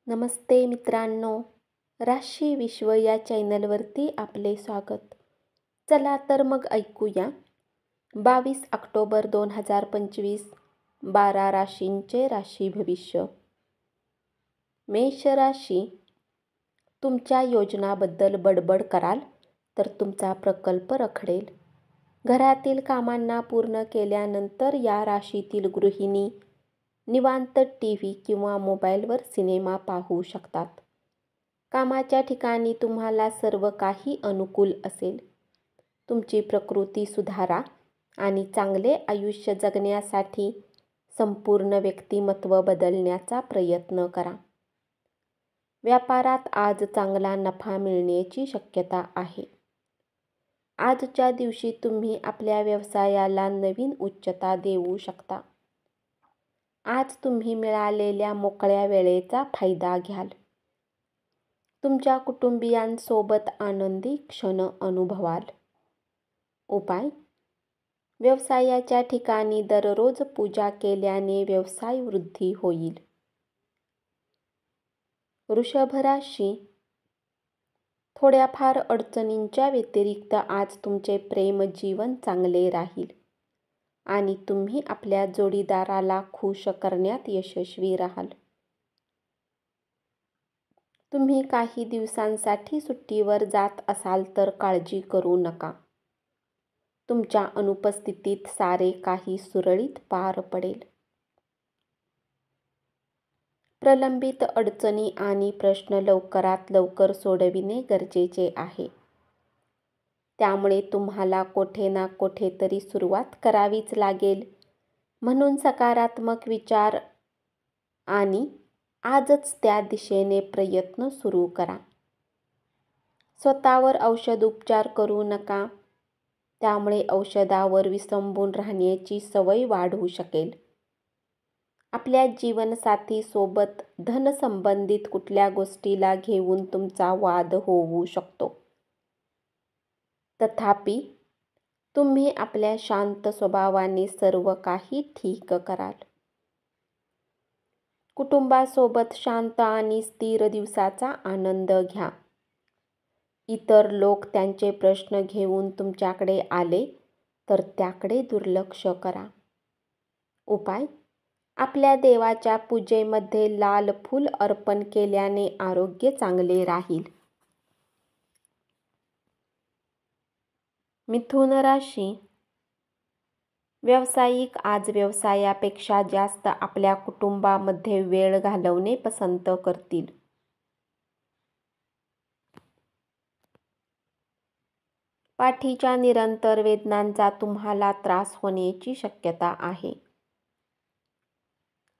नमस्ते मित्रांनो, राशी विश्व या चॅनलवरती आपले स्वागत. चला तर मग ऐकूया 22 ऑक्टोबर 2025 12 राशींचे राशी भविष्य. मेष राशी, तुमच्या योजनाबद्दल बडबड कराल तर तुमचा प्रकल्प रखडेल. घरातील कामांना पूर्ण केल्यानंतर या राशीतील गृहिणी निवांत टीव्ही किंवा मोबाईलवर सिनेमा पाहू शकतात. कामाच्या ठिकाणी तुम्हाला सर्व काही अनुकूल असेल. तुमची प्रकृती सुधारा आणि चांगले आयुष्य जगण्यासाठी संपूर्ण व्यक्तिमत्व बदलण्याचा प्रयत्न करा. व्यापारात आज चांगला नफा मिळण्याची शक्यता आहे. आजच्या दिवशी तुम्ही आपल्या व्यवसायाला नवीन उच्चता देऊ शकता. आज तुम्ही मिळालेल्या मोकळ्या वेळेचा फायदा घ्याल. तुमच्या कुटुंबियांसोबत आनंदी क्षण अनुभवाल. उपाय: व्यवसायाच्या ठिकाणी दररोज पूजा केल्याने व्यवसाय वृद्धी होईल. वृषभ राशी, थोड्याफार अडचणींच्या व्यतिरिक्त आज तुमचे प्रेम जीवन चांगले राहील आणि तुम्ही आपल्या जोडीदाराला खुश करण्यात यशस्वी राहाल. तुम्ही काही दिवसांसाठी सुट्टीवर जात असाल तर काळजी करू नका. तुमच्या अनुपस्थितीत सारे काही सुरळीत पार पडेल. प्रलंबित अडचणी आणि प्रश्न लवकरात लवकर सोडविणे गरजेचे आहे. त्यामुळे तुम्हाला कोठे ना कोठेतरी सुरुवात करावीच लागेल. म्हणून सकारात्मक विचार आणि आजच त्या दिशेने प्रयत्न सुरू करा. स्वतःवर औषधोपचार करू नका. त्यामुळे औषधावर विसंबून राहण्याची सवय वाढू शकेल. आपल्या जीवनसाथी सोबत धनसंबंधित कुठल्या गोष्टीला घेऊन तुमचा वाद होऊ शकतो. तथापि, तुम्ही आपल्या शांत स्वभावाने सर्व काही ठीक कराल. कुटुंबासोबत शांत आणि स्थिर दिवसाचा आनंद घ्या. इतर लोक त्यांचे प्रश्न घेऊन तुमच्याकडे आले तर त्याकडे दुर्लक्ष करा. उपाय: आपल्या देवाच्या पूजेमध्ये लाल फूल अर्पण केल्याने आरोग्य चांगले राहील. मिथुन राशी, व्यावसायिक आज व्यवसायापेक्षा जास्त आपल्या कुटुंबामध्ये वेळ घालवणे पसंत करतील. पाठीच्या निरंतर वेदनांचा तुम्हाला त्रास होण्याची शक्यता आहे.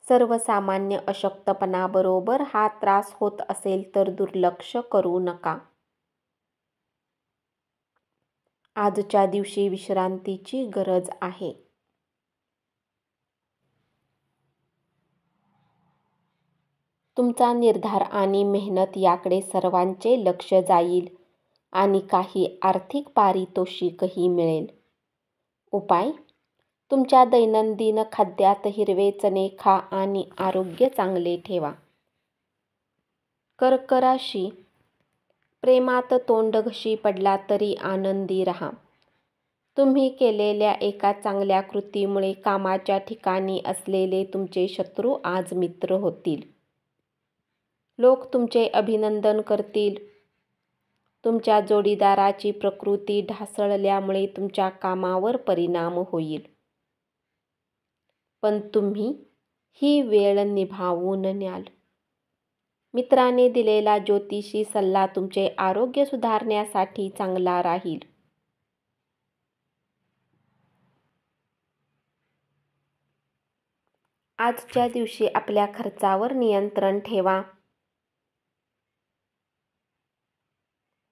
सर्वसामान्य अशक्तपणाबरोबर हा त्रास होत असेल तर दुर्लक्ष करू नका. आजच्या दिवशी विश्रांतीची गरज आहे. तुमचा निर्धार आणि मेहनत याकडे सर्वांचे लक्ष जाईल आणि काही आर्थिक पारितोषिकही मिळेल. उपाय: तुमच्या दैनंदिन खाद्यात हिरवे चणे खा आणि आरोग्य चांगले ठेवा. कर्क राशी, प्रेमात तोंडघशी पडला तरी आनंदी राहा. तुम्ही केलेल्या एका चांगल्या कृतीमुळे कामाच्या ठिकाणी असलेले तुमचे शत्रू आज मित्र होतील. लोक तुमचे अभिनंदन करतील. तुमच्या जोडीदाराची प्रकृती ढासळल्यामुळे तुमच्या कामावर परिणाम होईल. पण तुम्ही ही वेळ निभावून न्याल. मित्राने दिलेला ज्योतिषी सल्ला तुमचे आरोग्य सुधारण्यासाठी चांगला राहील. आजच्या दिवशी आपल्या खर्चावर नियंत्रण ठेवा.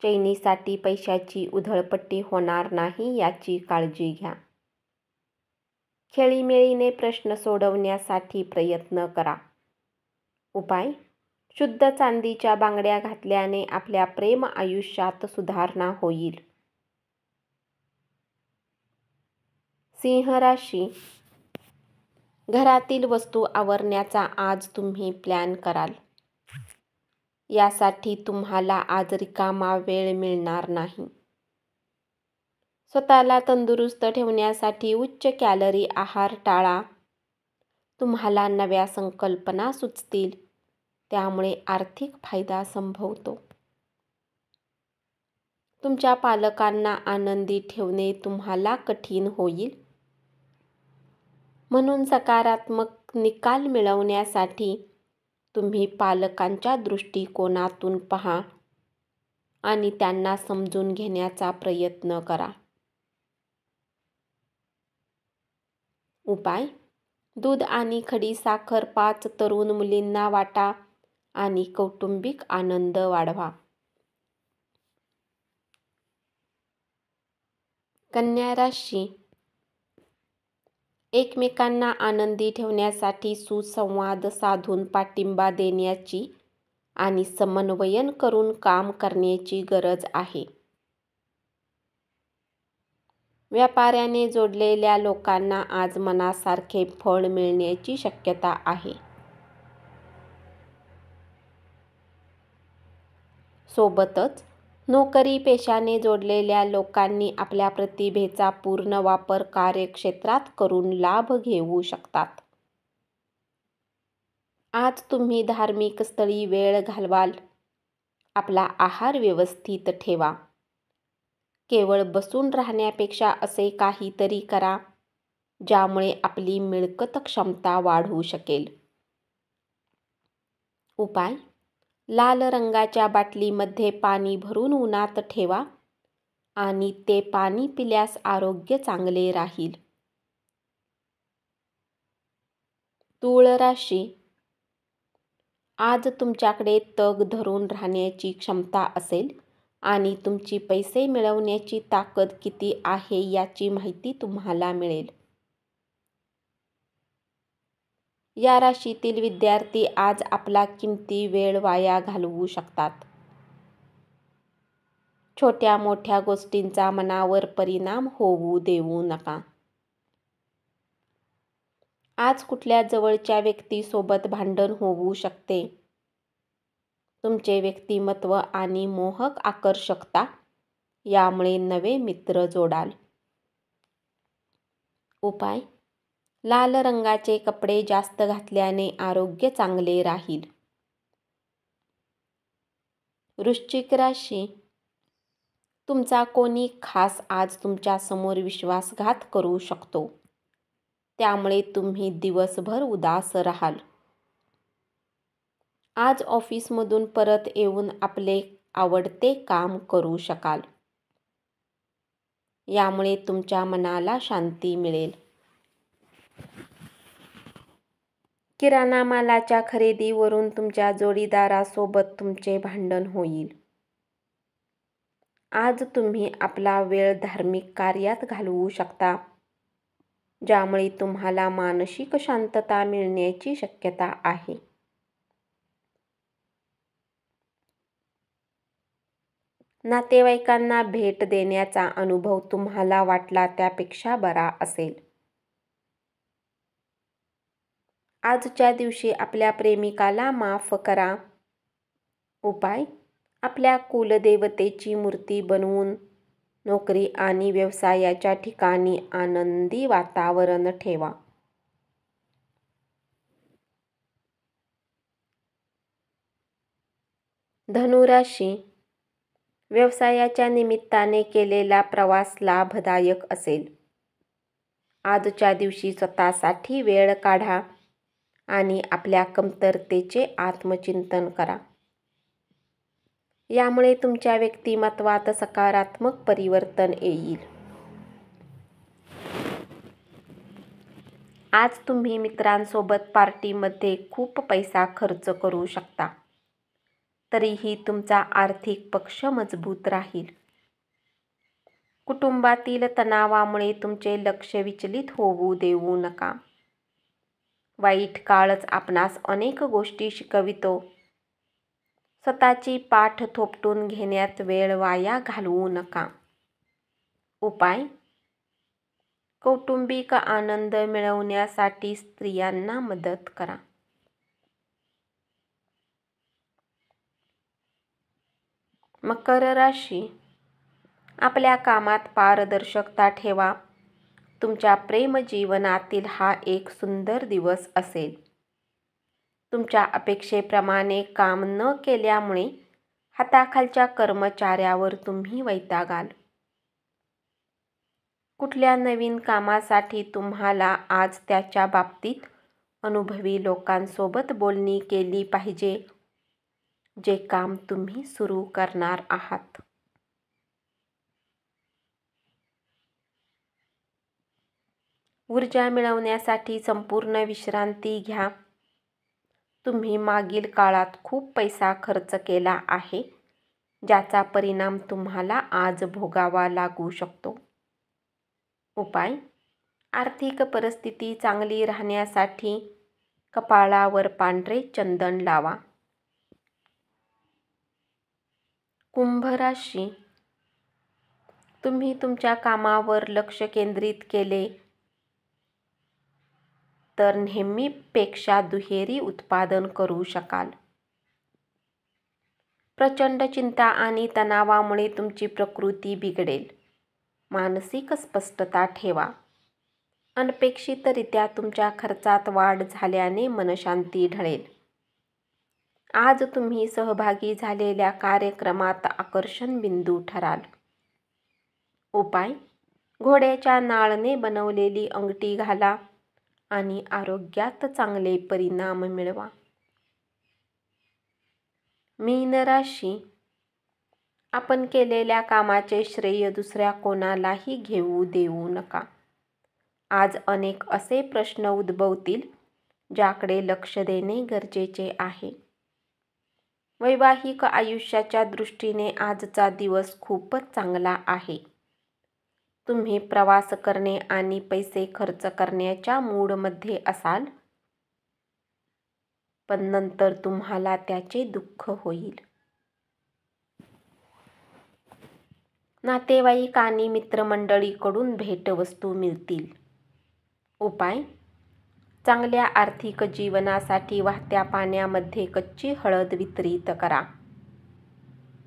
चैनीसाठी पैशाची उधळपट्टी होणार नाही याची काळजी घ्या. खेळीमेळीने प्रश्न सोडवण्यासाठी प्रयत्न करा. उपाय: शुद्ध चांदीच्या बांगड्या घातल्याने आपल्या प्रेम आयुष्यात सुधारणा होईल. सिंह राशी, घरातील वस्तू आवरण्याचा आज तुम्ही प्लॅन कराल. यासाठी तुम्हाला आज रिकामा वेळ मिळणार नाही. स्वतःला तंदुरुस्त ठेवण्यासाठी उच्च कॅलरी आहार टाळा. तुम्हाला नव्या संकल्पना सुचतील, त्यामुळे आर्थिक फायदा संभवतो. तुमच्या पालकांना आनंदी ठेवणे तुम्हाला कठीण होईल. म्हणून सकारात्मक निकाल मिळवण्यासाठी तुम्ही पालकांच्या दृष्टिकोनातून पहा आणि त्यांना समजून घेण्याचा प्रयत्न करा. उपाय: दूध आणि खडीसाखर 5 तरुण मुलींना वाटा आणि कौटुंबिक आनंद वाढवा. कन्या राशी. एकमेकांना आनंदी ठेवण्यासाठी सुसंवाद साधून पाठिंबा देण्याची आणि समन्वयन करून काम करण्याची गरज आहे. व्यापाऱ्याने जोडलेल्या लोकांना आज मनासारखे फळ मिळण्याची शक्यता आहे. सोबतच नोकरी पेशाने जोडलेल्या लोकांनी आपल्या प्रतिभेचा पूर्ण वापर कार्यक्षेत्रात करून लाभ घेऊ शकतात. आज तुम्ही धार्मिक स्थळी वेळ घालवाल. आपला आहार व्यवस्थित ठेवा. केवळ बसून राहण्यापेक्षा असे काहीतरी करा ज्यामुळे आपली मिळकत क्षमता वाढू शकेल. उपाय: लाल रंगाच्या बाटलीमध्ये पाणी भरून उन्हात ठेवा आणि ते पाणी पिल्यास आरोग्य चांगले राहील. तूळ राशी. आज तुमच्याकडे तग धरून राहण्याची क्षमता असेल आणि तुमची पैसे मिळवण्याची ताकद किती आहे याची माहिती तुम्हाला मिळेल. या राशीतील विद्यार्थी आज आपला किमती वेळ वाया घालवू शकतात. छोट्या मोठ्या गोष्टींचा मनावर परिणाम होऊ देऊ नका. आज कुठल्या जवळच्या व्यक्तीसोबत भांडण होऊ शकते. तुमचे व्यक्तिमत्व आणि मोहक आकर्षकता यामुळे नवे मित्र जोडाल. उपाय: लाल रंगाचे कपडे जास्त घातल्याने आरोग्य चांगले राहील. वृश्चिक राशी. तुमचा कोणी खास आज तुमच्या समोर विश्वासघात करू शकतो, त्यामुळे तुम्ही दिवसभर उदास राहाल. आज ऑफिसमधून परत येऊन आपले आवडते काम करू शकाल. यामुळे तुमच्या मनाला शांती मिळेल. किराणा मालाच्या खरेदीवरून तुमच्या जोडीदारासोबत तुमचे भांडण होईल. आज तुम्ही आपला वेळ धार्मिक कार्यात घालवू शकता, ज्यामुळे तुम्हाला मानसिक शांतता मिळण्याची शक्यता आहे. नातेवाईकांना भेट देण्याचा अनुभव तुम्हाला वाटला त्यापेक्षा बरा असेल. आजच्या दिवशी आपल्या प्रेमिकाला माफ करा. उपाय: आपल्या कुलदेवतेची मूर्ती बनवून नोकरी आणि व्यवसायाच्या ठिकाणी आनंदी वातावरण ठेवा. धनु राशी. व्यवसायाच्या निमित्ताने केलेला प्रवास लाभदायक असेल. आजच्या दिवशी स्वतःसाठी वेळ काढा आणि आपल्या कमतरतेचे आत्मचिंतन करा. यामुळे तुमच्या व्यक्तिमत्वात सकारात्मक परिवर्तन येईल. आज तुम्ही मित्रांसोबत पार्टीमध्ये खूप पैसा खर्च करू शकता. तरीही तुमचा आर्थिक पक्ष मजबूत राहील. कुटुंबातील तणावामुळे तुमचे लक्ष विचलित होऊ देऊ नका. वाईट काळच आपणास अनेक गोष्टी शिकवितो. स्वतःची पाठ थोपटून घेण्यात वेळ वाया घालवू नका. उपाय: कौटुंबिक आनंद मिळवण्यासाठी स्त्रियांना मदत करा. मकर राशी, आपल्या कामात पारदर्शकता ठेवा. तुमच्या प्रेमजीवनातील हा एक सुंदर दिवस असेल. तुमच्या अपेक्षेप्रमाणे काम न केल्यामुळे हाताखालच्या कर्मचाऱ्यावर तुम्ही वैतागाल. कुठल्या नवीन कामासाठी तुम्हाला आज त्याच्या बाबतीत अनुभवी लोकांसोबत बोलणी केली पाहिजे, जे काम तुम्ही सुरू करणार आहात. ऊर्जा मिळवण्यासाठी संपूर्ण विश्रांती घ्या. तुम्ही मागील काळात खूप पैसा खर्च केला आहे, ज्याचा परिणाम तुम्हाला आज भोगावा लागू शकतो. उपाय: आर्थिक परिस्थिती चांगली राहण्यासाठी कपाळावर पांढरे चंदन लावा. कुंभ राशी, तुम्ही तुमच्या कामावर लक्ष केंद्रित केले तर नेहमीपेक्षा दुहेरी उत्पादन करू शकाल. प्रचंड चिंता आणि तणावामुळे तुमची प्रकृती बिघडेल. मानसिक स्पष्टता ठेवा. अनपेक्षितरित्या तुमच्या खर्चात वाढ झाल्याने मनशांती ढळेल. आज तुम्ही सहभागी झालेल्या कार्यक्रमात आकर्षण बिंदू ठराल. उपाय: घोड्याच्या नाळने बनवलेली अंगठी घाला आणि आरोग्यात चांगले परिणाम मिळवा. मीन राशी, आपण केलेल्या कामाचे श्रेय दुसऱ्या कोणालाही घेऊ देऊ नका. आज अनेक असे प्रश्न उद्भवतील ज्याकडे लक्ष देणे गरजेचे आहे. वैवाहिक आयुष्याच्या दृष्टीने आजचा दिवस खूपच चांगला आहे. तुम्ही प्रवास करणे आणि पैसे खर्च करण्याच्या मूडमध्ये असाल, पण नंतर तुम्हाला त्याचे दुःख होईल. नातेवाईक आणि मित्रमंडळीकडून भेटवस्तू मिळतील. उपाय: चांगल्या आर्थिक जीवनासाठी वाहत्या पाण्यामध्ये कच्ची हळद वितरित करा.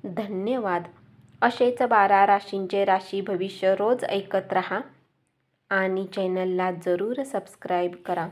धन्यवाद. असेच 12 राशींचे राशी भविष्य रोज ऐकत रहा आणि चॅनलला जरूर सबस्क्राईब करा.